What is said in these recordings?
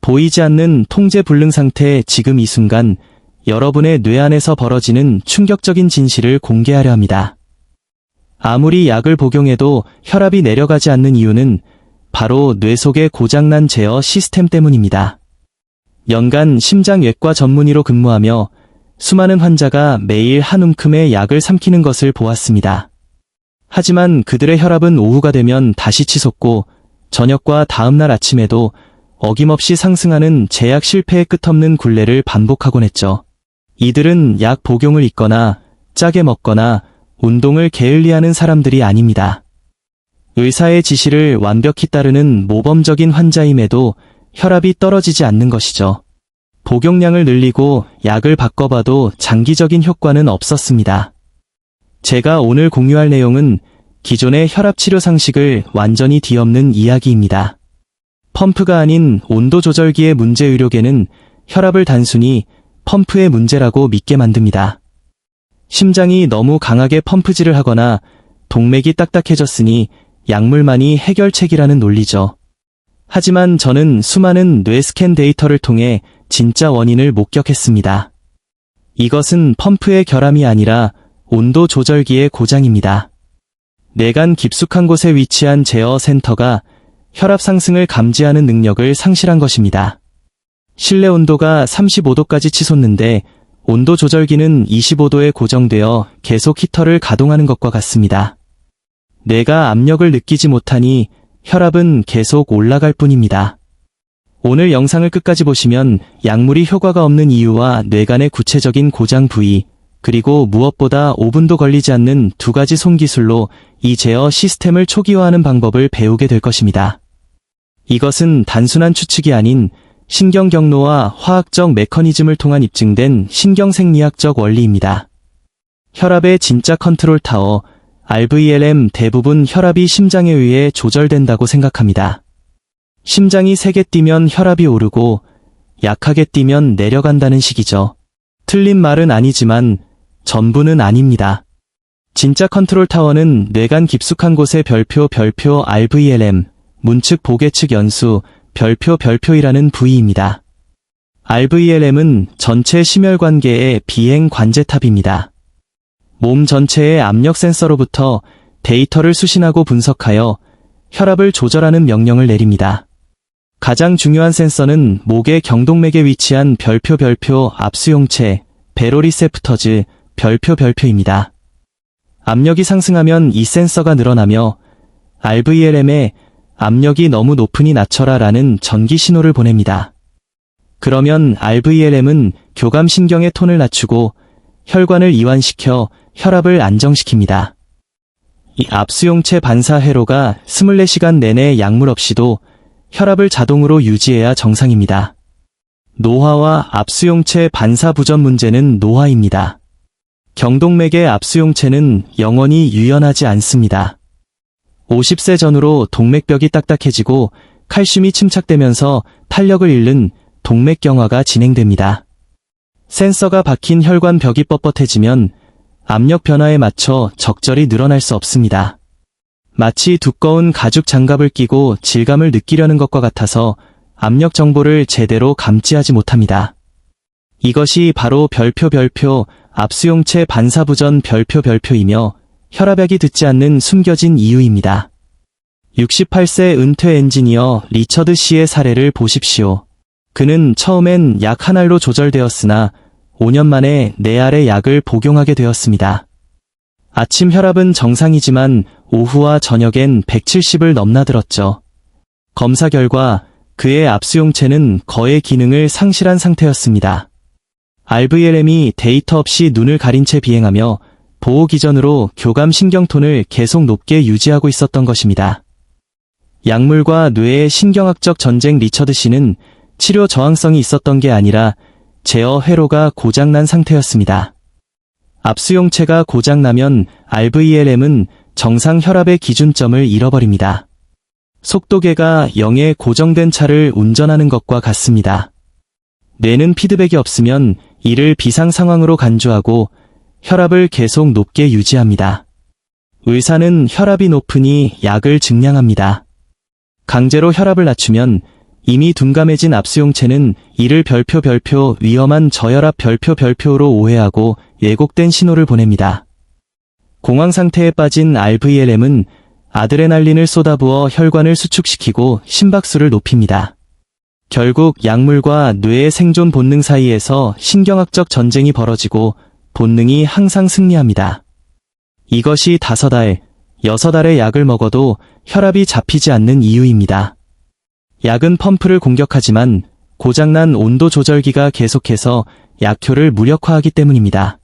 보이지 않는 통제 불능 상태 지금 이 순간 여러분의 뇌 안에서 벌어지는 충격적인 진실을 공개하려 합니다. 아무리 약을 복용해도 혈압이 내려가지 않는 이유는 바로 뇌 속의 고장난 제어 시스템 때문입니다. 연간 심장외과 전문의로 근무하며 수많은 환자가 매일 한 움큼의 약을 삼키는 것을 보았습니다. 하지만 그들의 혈압은 오후가 되면 다시 치솟고 저녁과 다음날 아침에도 어김없이 상승하는 제약 실패의 끝없는 굴레를 반복하곤 했죠. 이들은 약 복용을 잊거나 짜게 먹거나 운동을 게을리하는 사람들이 아닙니다. 의사의 지시를 완벽히 따르는 모범적인 환자임에도 혈압이 떨어지지 않는 것이죠. 복용량을 늘리고 약을 바꿔봐도 장기적인 효과는 없었습니다. 제가 오늘 공유할 내용은 기존의 혈압 치료 상식을 완전히 뒤엎는 이야기입니다. 펌프가 아닌 온도 조절기의 문제 의료계는 혈압을 단순히 펌프의 문제라고 믿게 만듭니다. 심장이 너무 강하게 펌프질을 하거나 동맥이 딱딱해졌으니 약물만이 해결책이라는 논리죠. 하지만 저는 수많은 뇌 스캔 데이터를 통해 진짜 원인을 목격했습니다. 이것은 펌프의 결함이 아니라 온도 조절기의 고장입니다. 뇌간 깊숙한 곳에 위치한 제어 센터가 혈압 상승을 감지하는 능력을 상실한 것입니다. 실내 온도가 35도까지 치솟는데 온도 조절기는 25도에 고정되어 계속 히터를 가동하는 것과 같습니다. 뇌가 압력을 느끼지 못하니 혈압은 계속 올라갈 뿐입니다. 오늘 영상을 끝까지 보시면 약물이 효과가 없는 이유와 뇌간의 구체적인 고장 부위, 그리고 무엇보다 5분도 걸리지 않는 두 가지 손기술로 이 제어 시스템을 초기화하는 방법을 배우게 될 것입니다. 이것은 단순한 추측이 아닌 신경 경로와 화학적 메커니즘을 통한 입증된 신경생리학적 원리입니다. 혈압의 진짜 컨트롤 타워, RVLM 대부분 혈압이 심장에 의해 조절된다고 생각합니다. 심장이 세게 뛰면 혈압이 오르고 약하게 뛰면 내려간다는 식이죠. 틀린 말은 아니지만 전부는 아닙니다. 진짜 컨트롤 타워는 뇌간 깊숙한 곳의 별표 RVLM, 문측 보계측 연수, 별표이라는 부위입니다. RVLM은 전체 심혈관계의 비행 관제탑입니다. 몸 전체의 압력 센서로부터 데이터를 수신하고 분석하여 혈압을 조절하는 명령을 내립니다. 가장 중요한 센서는 목의 경동맥에 위치한 별표 압수용체, 베로리세프터즈, 별표입니다. 압력이 상승하면 이 센서가 늘어나며 RVLM에 압력이 너무 높으니 낮춰라 라는 전기 신호를 보냅니다. 그러면 RVLM은 교감신경의 톤을 낮추고 혈관을 이완시켜 혈압을 안정시킵니다. 이 압수용체 반사 회로가 24시간 내내 약물 없이도 혈압을 자동으로 유지해야 정상입니다. 노화와 압수용체 반사 부전 문제는 노화입니다. 경동맥의 압수용체는 영원히 유연하지 않습니다. 50세 전후로 동맥벽이 딱딱해지고 칼슘이 침착되면서 탄력을 잃는 동맥경화가 진행됩니다. 센서가 박힌 혈관 벽이 뻣뻣해지면 압력 변화에 맞춰 적절히 늘어날 수 없습니다. 마치 두꺼운 가죽 장갑을 끼고 질감을 느끼려는 것과 같아서 압력 정보를 제대로 감지하지 못합니다. 이것이 바로 별표 압수용체 반사부전 별표이며 혈압약이 듣지 않는 숨겨진 이유입니다. 68세 은퇴 엔지니어 리처드 씨의 사례를 보십시오. 그는 처음엔 약 한 알로 조절되었으나 5년 만에 4알의 약을 복용하게 되었습니다. 아침 혈압은 정상이지만 오후와 저녁엔 170을 넘나들었죠. 검사 결과 그의 압수용체는 거의 기능을 상실한 상태였습니다. RVLM이 데이터 없이 눈을 가린 채 비행하며 보호 기전으로 교감신경톤을 계속 높게 유지하고 있었던 것입니다. 약물과 뇌의 신경학적 전쟁. 리처드 씨는 치료 저항성이 있었던 게 아니라 제어 회로가 고장난 상태였습니다. 압수용체가 고장나면 RVLM은 정상 혈압의 기준점을 잃어버립니다. 속도계가 0에 고정된 차를 운전하는 것과 같습니다. 뇌는 피드백이 없으면 이를 비상 상황으로 간주하고 혈압을 계속 높게 유지합니다. 의사는 혈압이 높으니 약을 증량합니다. 강제로 혈압을 낮추면 이미 둔감해진 압수용체는 이를 별표 위험한 저혈압 별표로 오해하고 왜곡된 신호를 보냅니다. 공황 상태에 빠진 RVLM은 아드레날린을 쏟아부어 혈관을 수축시키고 심박수를 높입니다. 결국 약물과 뇌의 생존 본능 사이에서 신경학적 전쟁이 벌어지고 본능이 항상 승리합니다. 이것이 5알, 6알의 약을 먹어도 혈압이 잡히지 않는 이유입니다. 약은 펌프를 공격하지만 고장난 온도 조절기가 계속해서 약효를 무력화하기 때문입니다.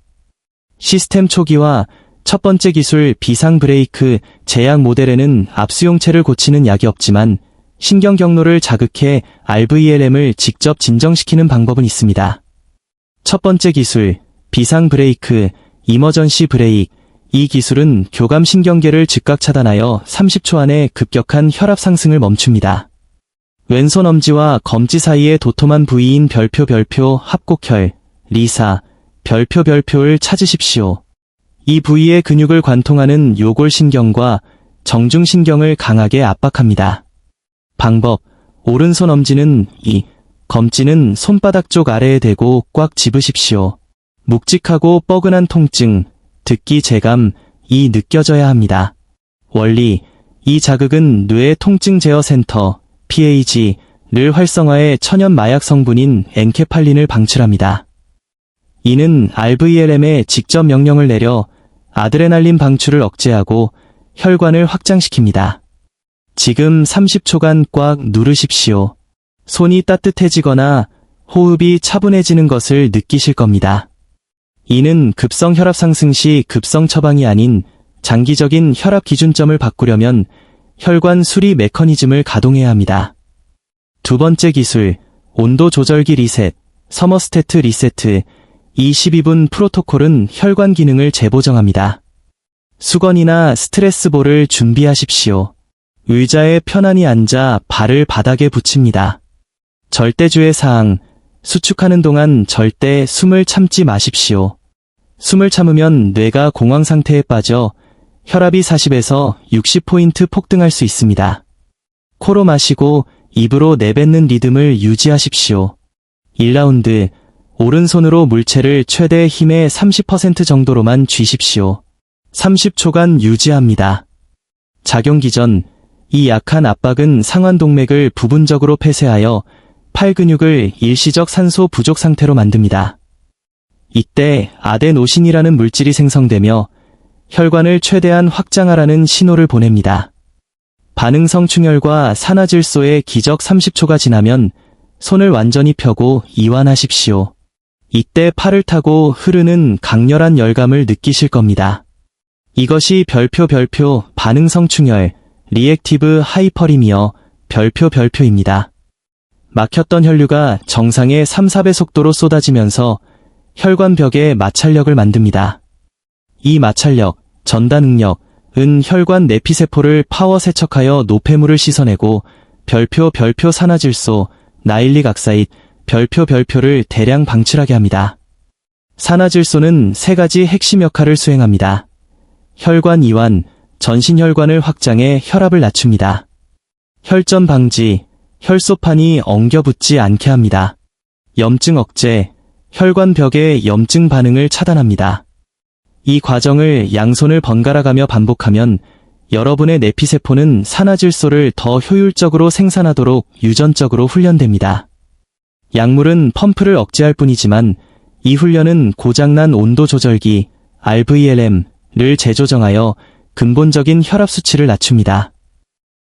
시스템 초기화 첫 번째 기술 비상 브레이크 제약 모델에는 압수용체를 고치는 약이 없지만 신경 경로를 자극해 RVLM을 직접 진정시키는 방법은 있습니다. 첫 번째 기술 비상 브레이크 이머전시 브레이크 이 기술은 교감 신경계를 즉각 차단하여 30초 안에 급격한 혈압 상승을 멈춥니다. 왼손 엄지와 검지 사이의 도톰한 부위인 별표 합곡혈, 리사, 별표를 찾으십시오. 이 부위의 근육을 관통하는 요골신경과 정중신경을 강하게 압박합니다. 방법, 오른손 엄지는 검지는 손바닥 쪽 아래에 대고 꽉 집으십시오. 묵직하고 뻐근한 통증, 듣기 재감, 느껴져야 합니다. 원리, 이 자극은 뇌의 통증 제어 센터, PAG를 활성화해 천연 마약 성분인 엔케팔린을 방출합니다. 이는 RVLM에 직접 명령을 내려 아드레날린 방출을 억제하고 혈관을 확장시킵니다. 지금 30초간 꽉 누르십시오. 손이 따뜻해지거나 호흡이 차분해지는 것을 느끼실 겁니다. 이는 급성 혈압 상승 시 급성 처방이 아닌 장기적인 혈압 기준점을 바꾸려면 혈관 수리 메커니즘을 가동해야 합니다. 두 번째 기술, 온도 조절기 리셋, 서머스테트 리세트, 이 12분 프로토콜은 혈관 기능을 재보정합니다. 수건이나 스트레스볼을 준비하십시오. 의자에 편안히 앉아 발을 바닥에 붙입니다. 절대주의 사항, 수축하는 동안 절대 숨을 참지 마십시오. 숨을 참으면 뇌가 공황 상태에 빠져 혈압이 40에서 60포인트 폭등할 수 있습니다. 코로 마시고 입으로 내뱉는 리듬을 유지하십시오. 1라운드, 오른손으로 물체를 최대 힘의 30% 정도로만 쥐십시오. 30초간 유지합니다. 작용 기전, 이 약한 압박은 상완동맥을 부분적으로 폐쇄하여 팔 근육을 일시적 산소 부족 상태로 만듭니다. 이때 아데노신이라는 물질이 생성되며 혈관을 최대한 확장하라는 신호를 보냅니다. 반응성 충혈과 산화질소의 기적 30초가 지나면 손을 완전히 펴고 이완하십시오. 이때 팔을 타고 흐르는 강렬한 열감을 느끼실 겁니다. 이것이 별표 반응성 충혈, 리액티브 하이퍼리미어, 별표입니다. 막혔던 혈류가 정상의 3-4배 속도로 쏟아지면서 혈관벽에 마찰력을 만듭니다. 이 마찰력, 전달 능력은 혈관 내피세포를 파워 세척하여 노폐물을 씻어내고 별표 산화질소, 나일릭 악사이드, 별표를 대량 방출하게 합니다. 산화질소는 3가지 핵심 역할을 수행합니다. 혈관 이완, 전신혈관을 확장해 혈압을 낮춥니다. 혈전 방지, 혈소판이 엉겨붙지 않게 합니다. 염증 억제, 혈관벽의 염증 반응을 차단합니다. 이 과정을 양손을 번갈아 가며 반복하면 여러분의 내피세포는 산화질소를 더 효율적으로 생산하도록 유전적으로 훈련됩니다. 약물은 펌프를 억제할 뿐이지만 이 훈련은 고장난 온도 조절기 RVLM을 재조정하여 근본적인 혈압 수치를 낮춥니다.